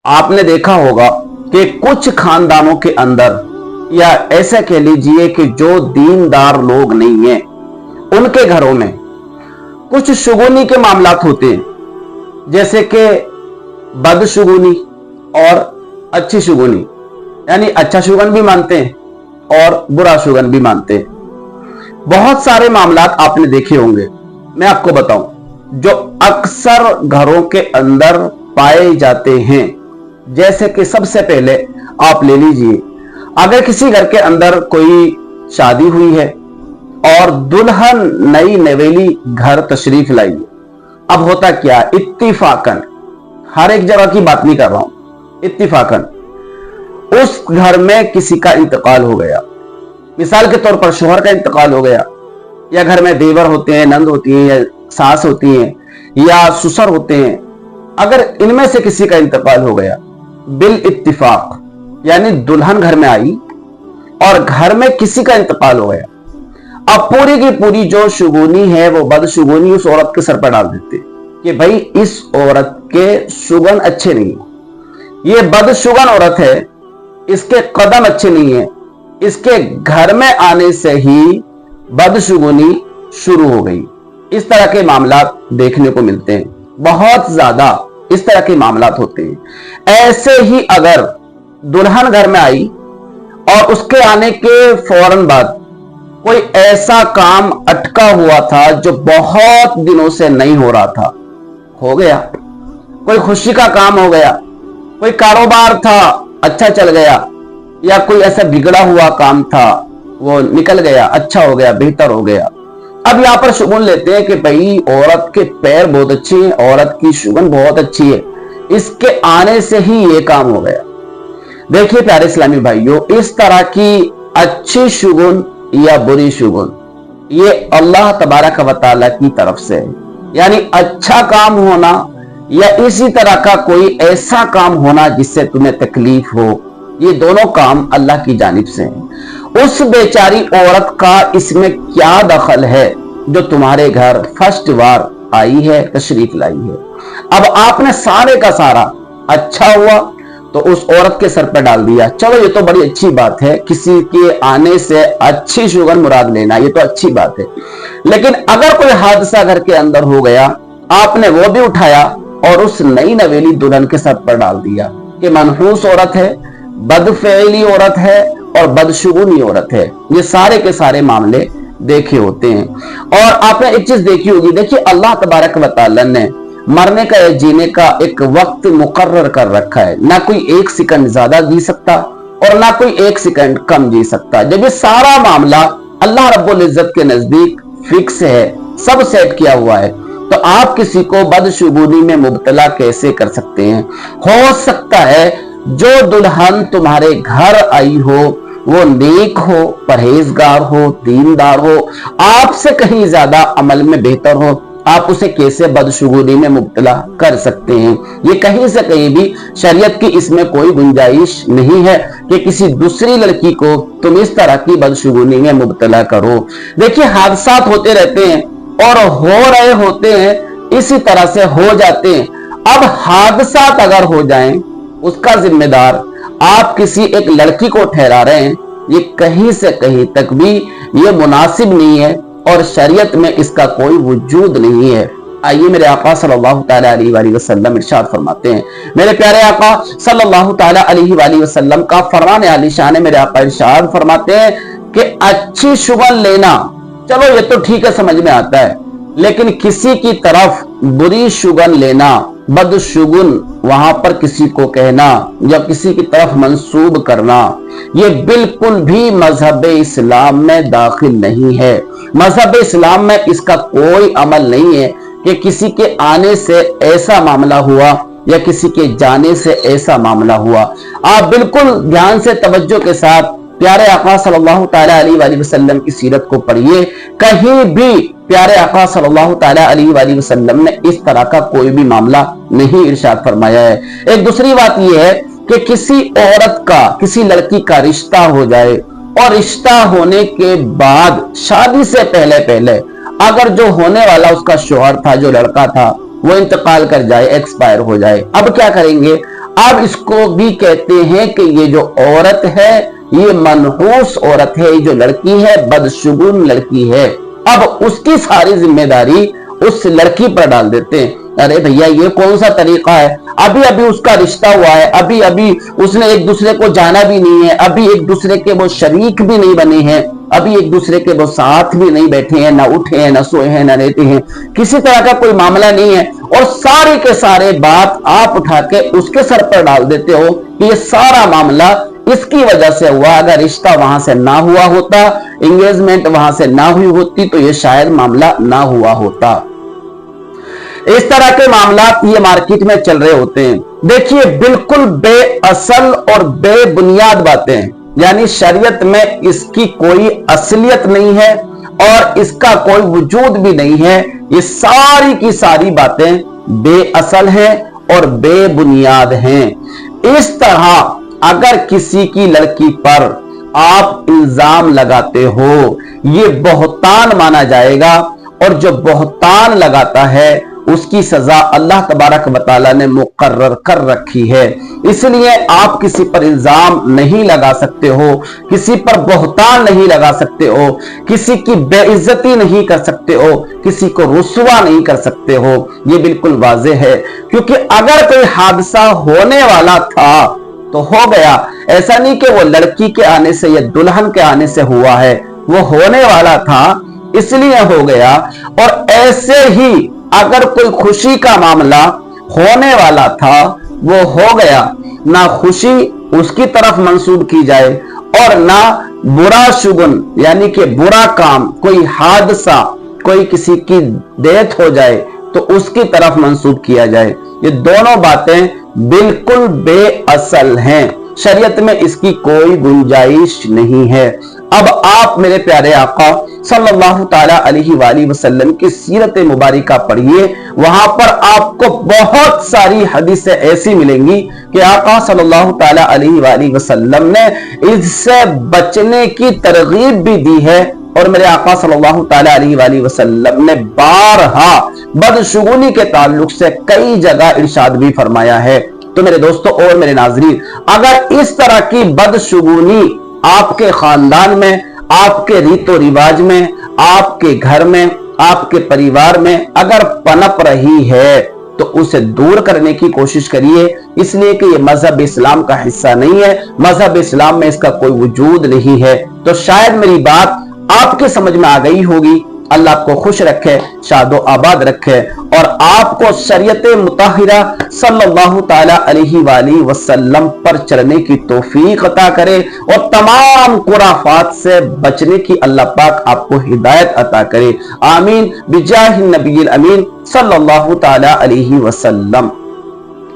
आपने देखा होगा कि कुछ खानदानों के अंदर, या ऐसा कह लीजिए कि जो दीनदार लोग नहीं हैं उनके घरों में कुछ शुगुनी के मामलात होते हैं, जैसे कि बदशुगुनी और अच्छी शुगुनी, यानी अच्छा शुगन भी मानते हैं और बुरा शुगन भी मानते हैं। बहुत सारे मामलात आपने देखे होंगे। मैं आपको बताऊं जो अक्सर घरों के अंदर पाए जाते हैं। जैसे कि सबसे पहले आप ले लीजिए, अगर किसी घर के अंदर कोई शादी हुई है और दुल्हन नई नवेली घर तशरीफ लाई है। अब होता क्या, इत्तिफाकन, हर एक जगह की बात नहीं कर रहा हूं, इत्तिफाकन उस घर में किसी का इंतकाल हो गया। मिसाल के तौर पर शोहर का इंतकाल हो गया, या घर में देवर होते हैं, नंद होती है, या सास होती है, या ससुर होते हैं। अगर इनमें से किसी का इंतकाल हो गया बिल इत्तिफाक, यानी दुल्हन घर में आई और घर में किसी का इंतकाल हो गया, अब पूरी की पूरी जो शुगुनी है वो बदशुगुनी उस औरत के सर पर डाल देते कि भाई इस औरत के शुगन अच्छे नहीं है, ये बदशुगन औरत है, इसके कदम अच्छे नहीं है, इसके घर में आने से ही बदशुगुनी शुरू हो गई। इस तरह के मामलात देखने को मिलते हैं, बहुत ज्यादा इस तरह के मामलात होते हैं। ऐसे ही अगर दुल्हन घर में आई और उसके आने के फौरन बाद कोई ऐसा काम अटका हुआ था जो बहुत दिनों से नहीं हो रहा था, हो गया, कोई खुशी का काम हो गया, कोई कारोबार था अच्छा चल गया, या कोई ऐसा बिगड़ा हुआ काम था वो निकल गया, अच्छा हो गया, बेहतर हो गया। अब यहां पर शुगुन लेते हैं कि भाई औरत के पैर बहुत अच्छे हैं, औरत की शुगन बहुत अच्छी है, इसके आने से ही ये काम हो गया। देखिए प्यारे इस्लामी भाइयों, इस तरह की अच्छी शुगुन या बुरी शुगुन ये अल्लाह तबारक व तआला की तरफ से है। यानी अच्छा काम होना या इसी तरह का कोई ऐसा काम होना जिससे तुम्हें तकलीफ हो, ये दोनों काम अल्लाह की जानिब से हैं। उस बेचारी औरत का इसमें क्या दखल है जो तुम्हारे घर फर्स्ट बार आई है, तशरीफ लाई है। अब आपने सारे का सारा अच्छा हुआ तो उस औरत के सर पर डाल दिया, चलो ये तो बड़ी अच्छी बात है, किसी के आने से अच्छी शुगन मुराद लेना, ये तो अच्छी बात है। लेकिन अगर कोई हादसा घर के अंदर हो गया, आपने वो भी उठाया और उस नई नवेली दुल्हन के सर पर डाल दिया कि मनहूस औरत है, बदफेली औरत है और बदशुगुनी औरत है। ये सारे के सारे मामले देखे होते हैं। और आपने एक चीज देखी होगी, देखिए अल्लाह तबारक व तआला ने मरने का या जीने का एक वक्त मुकर्रर कर रखा है। ना कोई एक सेकंड ज्यादा जी सकता और ना कोई एक सेकंड कम जी सकता। जब ये सारा मामला अल्लाह रब्बुल इज्जत के नजदीक फिक्स है, सब सेट किया हुआ है, तो आप किसी को बदशुगुनी में मुब्तला कैसे कर सकते हैं? हो सकता है जो दुल्हन तुम्हारे घर आई हो वो नेक हो, परहेजगार हो, दीनदार हो, आपसे कहीं ज्यादा अमल में बेहतर हो, आप उसे कैसे बदशुगुनी में मुब्तला कर सकते हैं? ये कहीं से कहीं भी शरीयत की इसमें कोई गुंजाइश नहीं है कि किसी दूसरी लड़की को तुम इस तरह की बदशुगुनी में मुब्तला करो। देखिए हादसात होते रहते हैं और हो रहे होते हैं, इसी तरह से हो जाते हैं। अब हादसात अगर हो जाएं, उसका जिम्मेदार आप किसी एक लड़की को ठहरा रहे हैं, ये कहीं से कहीं तक भी ये मुनासिब नहीं है और शरीयत में इसका कोई वजूद नहीं है। आइए मेरे आका सल्लल्लाहु तआला अलैहि वसल्लम इरशाद फरमाते हैं, मेरे प्यारे आका सल्लल्लाहु तआला अलैहि वसल्लम का फरमान आलीशान है। मेरे आका इरशाद फरमाते हैं कि अच्छी शुगन लेना, चलो ये तो ठीक है, समझ में आता है, लेकिन किसी की तरफ बुरी शुगन लेना, बदशुगुन वहां पर किसी को कहना या किसी की तरफ मंसूब करना, ये बिल्कुल भी मजहब इस्लाम में दाखिल नहीं है। मजहब इस्लाम में इसका कोई अमल नहीं है कि किसी के आने से ऐसा मामला हुआ या किसी के जाने से ऐसा मामला हुआ। आप बिल्कुल ध्यान से तवज्जो के साथ प्यारे आका सल्लल्लाहु तआला अलैहि वसल्लम की सीरत को पढ़िए, कहीं भी प्यारे आका सल्लल्लाहु तआला अलैहि वसल्लम ने इस तरह का कोई भी मामला नहीं इरशाद फरमाया है। एक दूसरी बात यह है कि किसी औरत का, किसी लड़की का रिश्ता हो जाए और रिश्ता होने के बाद शादी से पहले पहले अगर जो होने वाला उसका शौहर था, जो लड़का था, वो इंतकाल कर जाए, एक्सपायर हो जाए, अब क्या करेंगे? अब इसको भी कहते हैं कि ये जो औरत है ये मनहूस औरत है, ये जो लड़की है बदशगुन लड़की है। अब उसकी सारी जिम्मेदारी उस लड़की पर डाल देते हैं। अरे भैया ये कौन सा तरीका है, अभी अभी उसका रिश्ता हुआ है, अभी अभी उसने एक दूसरे को जाना भी नहीं है, अभी एक दूसरे के वो शरीक भी नहीं बने हैं, अभी एक दूसरे के वो साथ भी नहीं बैठे हैं, ना उठे हैं, ना सोए हैं, ना रहते हैं, किसी तरह का कोई मामला नहीं है, और सारे के सारे बात आप उठा के उसके सर पर डाल देते हो कि ये सारा मामला इसकी वजह से हुआ। अगर रिश्ता वहां से ना हुआ होता, एंगेजमेंट वहां से ना हुई होती, तो ये शायद मामला ना हुआ होता। इस तरह के मामला ये मार्केट में चल रहे होते हैं। देखिए बिल्कुल बेअसल और बेबुनियाद बातें, यानी शरीयत में इसकी कोई असलियत नहीं है और इसका कोई वजूद भी नहीं है। ये सारी की सारी बातें बेअसल हैं और बेबुनियाद हैं। इस तरह अगर किसी की लड़की पर आप इल्जाम लगाते हो, ये बहतान माना जाएगा, और जो बहतान लगाता है उसकी सजा अल्लाह तबारक व तआला ने मुकर्रर कर रखी है। इसलिए आप किसी पर इल्जाम नहीं लगा सकते हो, किसी पर बहतान नहीं लगा सकते हो, किसी की बेइज्जती नहीं कर सकते हो, किसी को रुसवा नहीं कर सकते हो। ये बिल्कुल वाज़ेह है, क्योंकि अगर कोई हादसा होने वाला था तो हो गया। ऐसा नहीं कि वो लड़की के आने से या दुल्हन के आने से हुआ है, वो होने वाला था इसलिए हो गया। और ऐसे ही अगर कोई खुशी का मामला होने वाला था, वो हो गया। ना खुशी उसकी तरफ मंसूब की जाए और ना बुरा शुगुन यानी कि बुरा काम, कोई हादसा, कोई किसी की डेथ हो जाए तो उसकी तरफ मंसूब किया जाए। ये दोनों बातें बिल्कुल बेअसल हैं, शरीयत में इसकी कोई गुंजाइश नहीं है। अब आप मेरे प्यारे आका सल्लल्लाहु ताला अलैहि वसल्लम की सीरत मुबारका पढ़िए, वहां पर आपको बहुत सारी हदीसें ऐसी मिलेंगी कि आका सल्लल्लाहु ताला अलैहि वसल्लम ने इससे बचने की तरगीब भी दी है। और मेरे आका सल्लल्लाहु ताला अलैहि वसल्लम ने बारहा बदशुगुनी के ताल्लुक से कई जगह इरशाद भी फरमाया है। तो मेरे दोस्तों और मेरे नाज़रीन, अगर इस तरह की बदशुगुनी आपके खानदान में, आपके रीतो रिवाज में, आपके घर में, आपके परिवार में अगर पनप रही है तो उसे दूर करने की कोशिश करिए, इसलिए कि ये मजहब इस्लाम का हिस्सा नहीं है, मजहब इस्लाम में इसका कोई वजूद नहीं है। तो शायद मेरी बात आपके समझ में आ गई होगी। अल्लाह आपको खुश रखे, शादो आबाद रखे और आपको शरीयत मुताहिरा सल्लल्लाहु ताला अलैहि वसल्लम पर चलने की तौफीक अता करे और तमाम खुराफात से बचने की अल्लाह पाक आपको हिदायत अता करे। आमीन बिजाहि नबील अमीन सल्लल्लाहु ताला अलैहि वसल्लम।